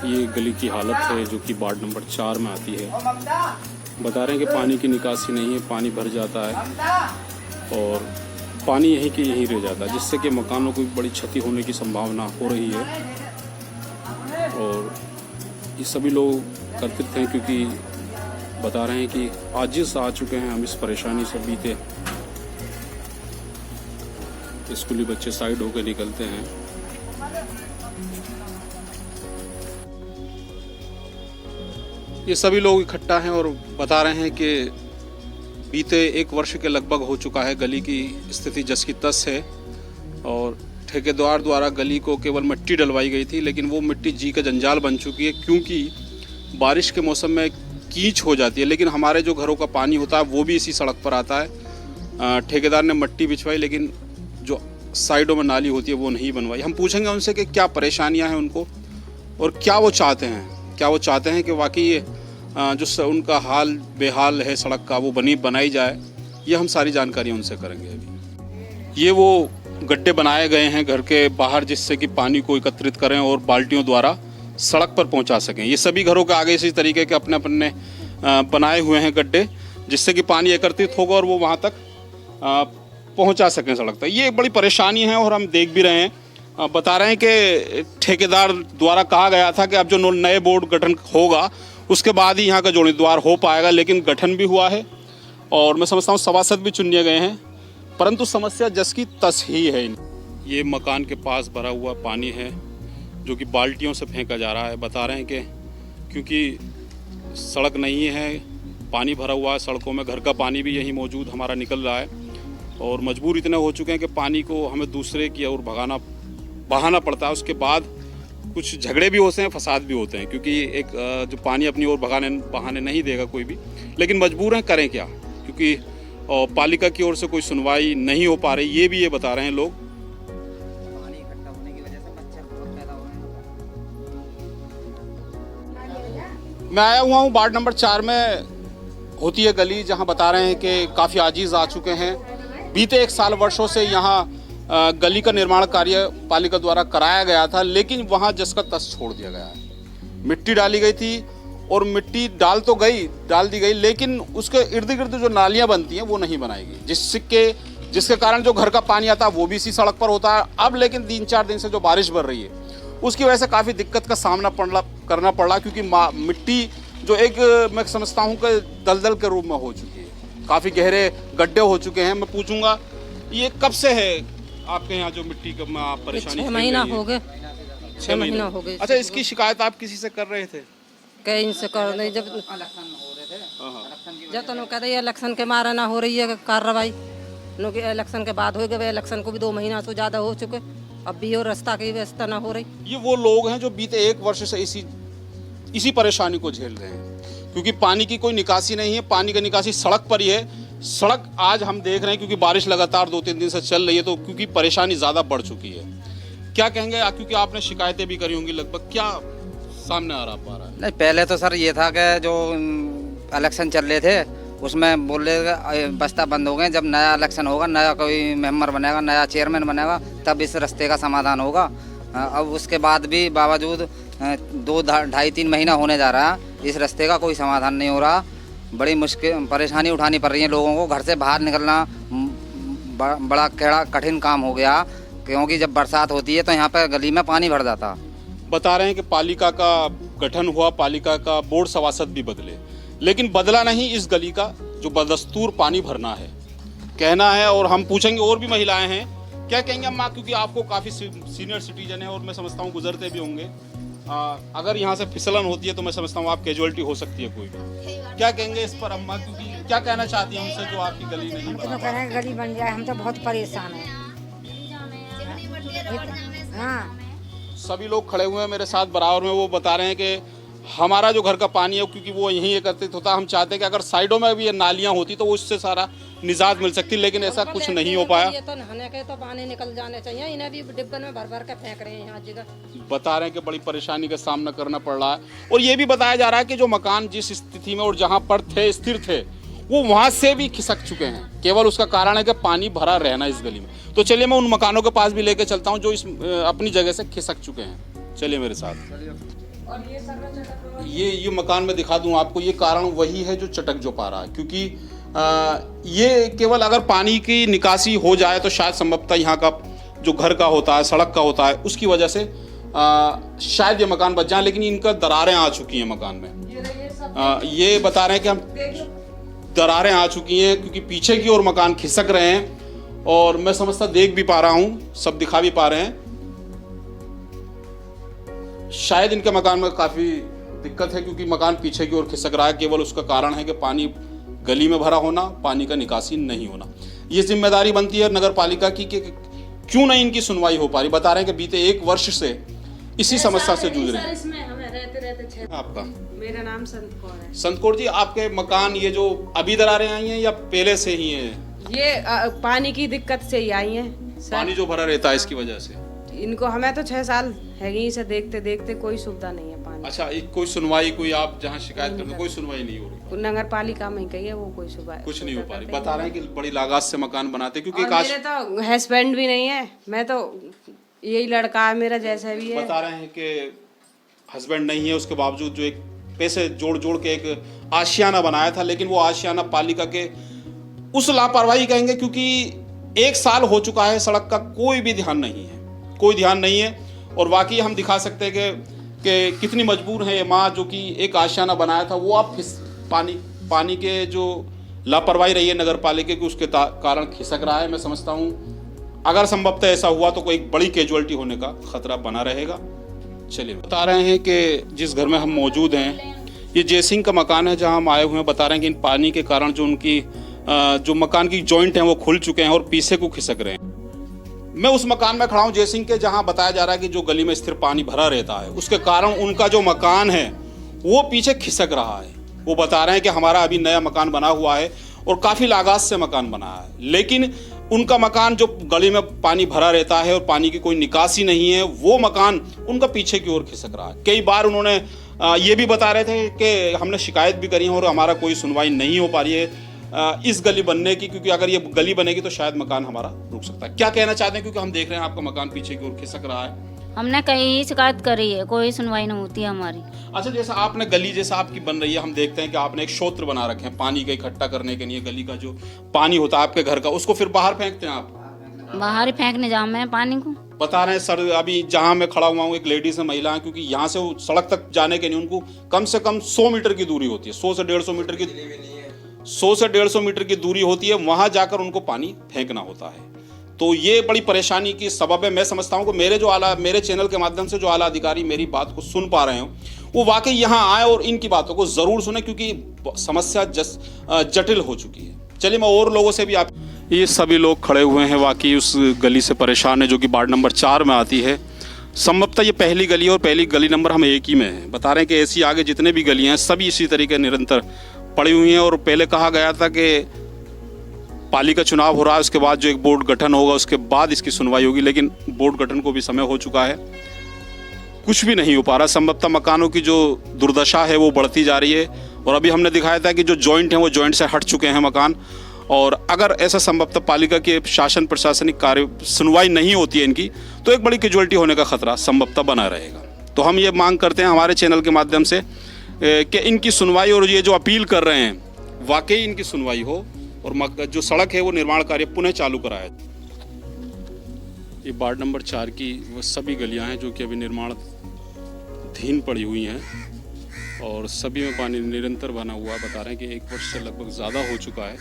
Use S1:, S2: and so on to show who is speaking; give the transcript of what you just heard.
S1: ये गली की हालत है जो कि वार्ड नंबर 4 में आती है। बता रहे हैं कि पानी की निकासी नहीं है, पानी भर जाता है और पानी यहीं के यहीं रह जाता है, जिससे कि मकानों को बड़ी क्षति होने की संभावना हो रही है। और ये सभी लोग एकत्रित हैं क्योंकि बता रहे हैं कि आजिज़ आ चुके हैं हम इस परेशानी से। बीते स्कूली बच्चे साइड होकर निकलते हैं। ये सभी लोग इकट्ठा हैं और बता रहे हैं कि बीते 1 वर्ष के लगभग हो चुका है, गली की स्थिति जस की तस है और ठेकेदार द्वारा गली को केवल मिट्टी डलवाई गई थी, लेकिन वो मिट्टी जी का जंजाल बन चुकी है क्योंकि बारिश के मौसम में कीच हो जाती है। लेकिन हमारे जो घरों का पानी होता है वो भी इसी सड़क पर आता है। ठेकेदार ने मिट्टी बिछवाई, लेकिन जो साइडों में नाली होती है वो नहीं बनवाई। हम पूछेंगे उनसे कि क्या परेशानियां हैं उनको और क्या वो चाहते हैं। क्या वो चाहते हैं कि वाकई जो उनका हाल बेहाल है सड़क का वो बनाई जाए। ये हम सारी जानकारी उनसे करेंगे। अभी ये वो गड्ढे बनाए गए हैं घर के बाहर, जिससे कि पानी को एकत्रित करें और बाल्टियों द्वारा सड़क पर पहुंचा सकें। ये सभी घरों के आगे इसी तरीके के अपने अपने बनाए हुए हैं गड्ढे, जिससे कि पानी एकत्रित होगा और वो वहां तक पहुंचा सकें सड़क तक। ये एक बड़ी परेशानी है और हम देख भी रहे हैं। बता रहे हैं कि ठेकेदार द्वारा कहा गया था कि अब जो नए बोर्ड गठन होगा उसके बाद ही यहाँ का जोड़ीदार हो पाएगा, लेकिन गठन भी हुआ है और मैं समझता हूँ सभासद भी चुने गए हैं, परंतु समस्या जस की तस ही है। ये मकान के पास भरा हुआ पानी है जो कि बाल्टियों से फेंका जा रहा है। बता रहे हैं कि क्योंकि सड़क नहीं है, पानी भरा हुआ है सड़कों में, घर का पानी भी यहीं मौजूद हमारा निकल रहा है और मजबूर इतने हो चुके हैं कि पानी को हमें दूसरे की ओर बहाना पड़ता है। उसके बाद कुछ झगड़े भी होते हैं, फसाद भी होते हैं, क्योंकि एक जो पानी अपनी ओर बहाने नहीं देगा कोई भी, लेकिन मजबूर हैं, करें क्या, क्योंकि पालिका की ओर से कोई सुनवाई नहीं हो पा रही। ये भी ये बता रहे हैं लोग।
S2: पानी इकट्ठा होने की वजह से मच्छर बहुत पैदा हो रहे हैं।
S1: मैं आया हुआ हूँ वार्ड नंबर 4 में होती है गली, जहाँ बता रहे हैं कि काफ़ी आजीज आ चुके हैं। बीते 1 साल वर्षों से यहाँ गली का निर्माण कार्य पालिका द्वारा कराया गया था, लेकिन वहाँ जस का तस छोड़ दिया गया है। मिट्टी डाली गई थी और मिट्टी डाल दी गई, लेकिन उसके इर्द गिर्द जो नालियाँ बनती हैं वो नहीं बनाई गई, जिसके कारण जो घर का पानी आता है वो भी इसी सड़क पर होता है। अब लेकिन 3-4 दिन से जो बारिश बढ़ रही है उसकी वजह से काफ़ी दिक्कत का सामना करना पड़ रहा, क्योंकि मिट्टी जो एक मैं समझता हूँ कि दलदल के रूप में हो चुकी है, काफ़ी गहरे गड्ढे हो चुके हैं। मैं पूछूंगा ये कब से है आपके यहाँ जो मिट्टी का परेशानी?
S3: 6 महीना हो गए। 6 महीना हो गए।
S1: अच्छा, इसकी शिकायत आप किसी से कर रहे थे?
S3: कहीं से कर नहीं, जब
S2: इलेक्शन हो रहे थे,
S3: जब तो कहते हैं इलेक्शन के मारे ना हो रही है कार्रवाई, क्योंकि इलेक्शन के बाद हो गए, इलेक्शन को भी 2 महीना से ज़्यादा हो चुके, अब भी और रास्ता की व्यवस्था ना हो रही।
S1: ये वो लोग हैं जो बीते 1 वर्ष से इसी परेशानी को झेल रहे हैं, क्योंकि पानी की कोई निकासी नहीं है। पानी की निकासी सड़क पर ही है। सड़क आज हम देख रहे हैं क्योंकि बारिश लगातार 2-3 दिन से चल रही है, तो क्योंकि परेशानी ज़्यादा बढ़ चुकी है। क्या कहेंगे, क्योंकि आपने शिकायतें भी करी होंगी लगभग, क्या सामने आ पा रहा है?
S2: नहीं, पहले तो सर ये था कि जो इलेक्शन चल रहे थे उसमें बोल रहे बस्ता बंद हो गए, जब नया इलेक्शन होगा, नया कोई मेंबर बनेगा, नया चेयरमैन बनेगा, तब इस रास्ते का समाधान होगा। अब उसके बाद भी बावजूद 2-2.5-3 महीना होने जा रहा है, इस रास्ते का कोई समाधान नहीं हो रहा। बड़ी मुश्किल परेशानी उठानी पड़ रही है लोगों को। घर से बाहर निकलना बड़ा कठिन काम हो गया, क्योंकि जब बरसात होती है तो यहाँ पर गली में पानी भर जाता।
S1: बता रहे हैं कि पालिका का गठन हुआ, पालिका का बोर्ड सभासद भी बदले, लेकिन बदला नहीं इस गली का जो बदस्तूर पानी भरना है, कहना है। और हम पूछेंगे और भी महिलाएं हैं, क्या कहेंगे अम्मा, क्योंकि आपको काफ़ी सीनियर सिटीजन है और मैं समझता हूँ गुजरते भी होंगे। अगर यहाँ से फिसलन होती है तो मैं समझता हूँ आप कैजुअलिटी हो सकती है कोई भी। क्या कहेंगे इस पर अम्मा, क्योंकि क्या कहना चाहती हैं हमसे जो आपकी गली नहीं
S4: हम तो कह रहे हैं गली बन जाए, हम तो बहुत परेशान हैं। हाँ,
S1: सभी लोग खड़े हुए हैं मेरे साथ बराबर में। वो बता रहे हैं कि हमारा जो घर का पानी है क्योंकि वो यहीं एकत्रित होता है, हम चाहते हैं कि अगर साइडों में भी ये नालियाँ होती तो उससे सारा निजात मिल सकती, लेकिन ऐसा कुछ नहीं हो पाया।
S3: ये तो नहाने के तो पानी निकल जाने चाहिए, इन्हें भी डिब्बन में भर के फेंक रहे हैं यहाँ जगह।
S1: बता रहे हैं कि बड़ी परेशानी का सामना करना पड़ रहा है। और ये भी बताया जा रहा है कि जो मकान जिस स्थिति में और जहाँ पर थे स्थिर थे वो वहाँ से भी खिसक चुके हैं। केवल उसका कारण है कि पानी भरा रहना इस गली में। तो चलिए मैं उन मकानों के पास भी लेके चलता हूँ जो इस अपनी जगह से खिसक चुके हैं। चलिए मेरे साथ। ये मकान में दिखा दूं आपको, ये कारण वही है जो चटक जो पा रहा है, क्योंकि ये केवल अगर पानी की निकासी हो जाए तो शायद संभवतः यहाँ का जो घर का होता है, सड़क का होता है, उसकी वजह से शायद ये मकान बच जाए, लेकिन इनका दरारें आ चुकी हैं मकान में। ये बता रहे हैं कि हम दरारें आ चुकी हैं क्योंकि पीछे की ओर मकान खिसक रहे हैं, और मैं समझता देख भी पा रहा हूँ, सब दिखा भी पा रहे हैं। शायद इनके मकान में काफ़ी दिक्कत है क्योंकि मकान पीछे की ओर खिसक रहा है, केवल उसका कारण है कि पानी गली में भरा होना, पानी का निकासी नहीं होना। ये जिम्मेदारी बनती है नगर पालिका की कि क्यों नहीं इनकी सुनवाई हो पा रही। बता रहे हैं कि बीते 1 वर्ष से इसी समस्या से जूझ रहे हैं।
S5: इसमें हमें रहते
S1: आपका
S5: मेरा नाम संत कौर है।
S1: संत कौर जी, आपके मकान ये जो अभी दरारें आई हैं या पहले से ही हैं?
S5: ये पानी की दिक्कत से ही आई है
S1: पानी जो भरा रहता है इसकी वजह से।
S5: इनको हमें तो 6 साल है इसे देखते देखते कोई सुविधा नहीं है पानी।
S1: अच्छा, कोई सुनवाई, कोई आप जहाँ शिकायत करते कोई सुनवाई नहीं हो रही?
S5: नगर पालिका में कही है, वो कोई सुविधा
S1: कुछ नहीं हो पा रही। बता रहे हैं कि बड़ी लागत से मकान बनाते क्योंकि
S5: और मेरे तो हस्बैंड भी नहीं है, मैं तो यही लड़का है मेरा जैसा भी है।
S1: बता रहे हैं कि हस्बैंड नहीं है, उसके बावजूद जो एक पैसे जोड़ जोड़ के एक आशियाना बनाया था, लेकिन वो आशियाना पालिका के उस लापरवाही कहेंगे क्योंकि 1 साल हो चुका है, सड़क का कोई भी ध्यान नहीं है, कोई ध्यान नहीं है। और वाकई हम दिखा सकते हैं कि कितनी मजबूर है ये माँ जो कि एक आशियाना बनाया था, वो अब पानी के जो लापरवाही रही है नगर पालिका की, उसके कारण खिसक रहा है। मैं समझता हूँ अगर संभवतः ऐसा हुआ तो कोई एक बड़ी कैजुअलिटी होने का खतरा बना रहेगा। चलिए, बता रहे हैं कि जिस घर में हम मौजूद हैं ये जयसिंह का मकान है जहां हम आए हुए हैं। बता रहे हैं कि इन पानी के कारण जो उनकी जो मकान की जॉइंट हैं वो खुल चुके हैं और पीछे को खिसक रहे हैं। मैं उस मकान में खड़ा हूं जयसिंह के, जहां बताया जा रहा है कि जो गली में स्थिर पानी भरा रहता है उसके कारण उनका जो मकान है वो पीछे खिसक रहा है। वो बता रहे हैं कि हमारा अभी नया मकान बना हुआ है और काफ़ी लागत से मकान बना है, लेकिन उनका मकान जो गली में पानी भरा रहता है और पानी की कोई निकासी नहीं है, वो मकान उनका पीछे की ओर खिसक रहा है। कई बार उन्होंने ये भी बता रहे थे कि हमने शिकायत भी करी है और हमारा कोई सुनवाई नहीं हो पा रही है इस गली बनने की, क्योंकि अगर ये गली बनेगी तो शायद मकान हमारा रुक सकता है। क्या कहना चाहते हैं, क्योंकि हम देख रहे हैं आपका मकान पीछे की ओर खिसक रहा है?
S6: हमने कहीं शिकायत करी है, कोई सुनवाई नहीं होती है हमारी।
S1: अच्छा, जैसा आपने गली जैसा आपकी बन रही है, हम देखते हैं कि आपने एक क्षेत्र बना रखे हैं पानी का इकट्ठा करने के लिए। गली का जो पानी होता है आपके घर का, उसको फिर बाहर फेंकते हैं आप?
S6: बाहर ही फेंकने जाम है पानी को।
S1: बता रहे हैं सर, अभी जहां मैं खड़ा हुआ हूँ एक लेडीज है, महिला है, क्योंकि यहाँ से सड़क तक जाने के लिए उनको कम से कम 100 मीटर की दूरी होती है, 100 से 150 मीटर की 100 से 150 मीटर की दूरी होती है, वहां जाकर उनको पानी फेंकना होता है। तो ये बड़ी परेशानी की सबब है। मैं समझता हूँ कि मेरे चैनल के माध्यम से जो आला अधिकारी मेरी बात को सुन पा रहे हो वो वाकई यहाँ आए और इनकी बातों को ज़रूर सुने, क्योंकि समस्या जटिल हो चुकी है। चलिए, मैं और लोगों से भी आप, ये सभी लोग खड़े हुए हैं वाकई उस गली से परेशान है जो कि वार्ड नंबर 4 में आती है। संभवतः ये पहली गली है और पहली गली नंबर हम एक ही में है। बता रहे हैं कि ऐसी आगे जितने भी गलियाँ हैं सभी इसी तरीके निरंतर पड़ी हुई हैं। और पहले कहा गया था कि पालिका चुनाव हो रहा है, उसके बाद जो एक बोर्ड गठन होगा उसके बाद इसकी सुनवाई होगी, लेकिन बोर्ड गठन को भी समय हो चुका है, कुछ भी नहीं हो पा रहा। संभवतः मकानों की जो दुर्दशा है वो बढ़ती जा रही है। और अभी हमने दिखाया था कि जो जॉइंट हैं वो जॉइंट से हट चुके हैं मकान, और अगर ऐसा संभवतः पालिका के शासन प्रशासनिक कार्य सुनवाई नहीं होती है इनकी, तो एक बड़ी कैजुअलिटी होने का खतरा संभवतः बना रहेगा। तो हम ये मांग करते हैं हमारे चैनल के माध्यम से कि इनकी सुनवाई, और ये जो अपील कर रहे हैं वाकई इनकी सुनवाई हो और जो सड़क है वो निर्माण कार्य पुनः चालू कराया। ये वार्ड नंबर 4 की वो सभी गलियां हैं जो कि अभी निर्माणाधीन पड़ी हुई हैं और सभी में पानी निरंतर बना हुआ है। बता रहे हैं कि 1 वर्ष से लगभग ज़्यादा हो चुका है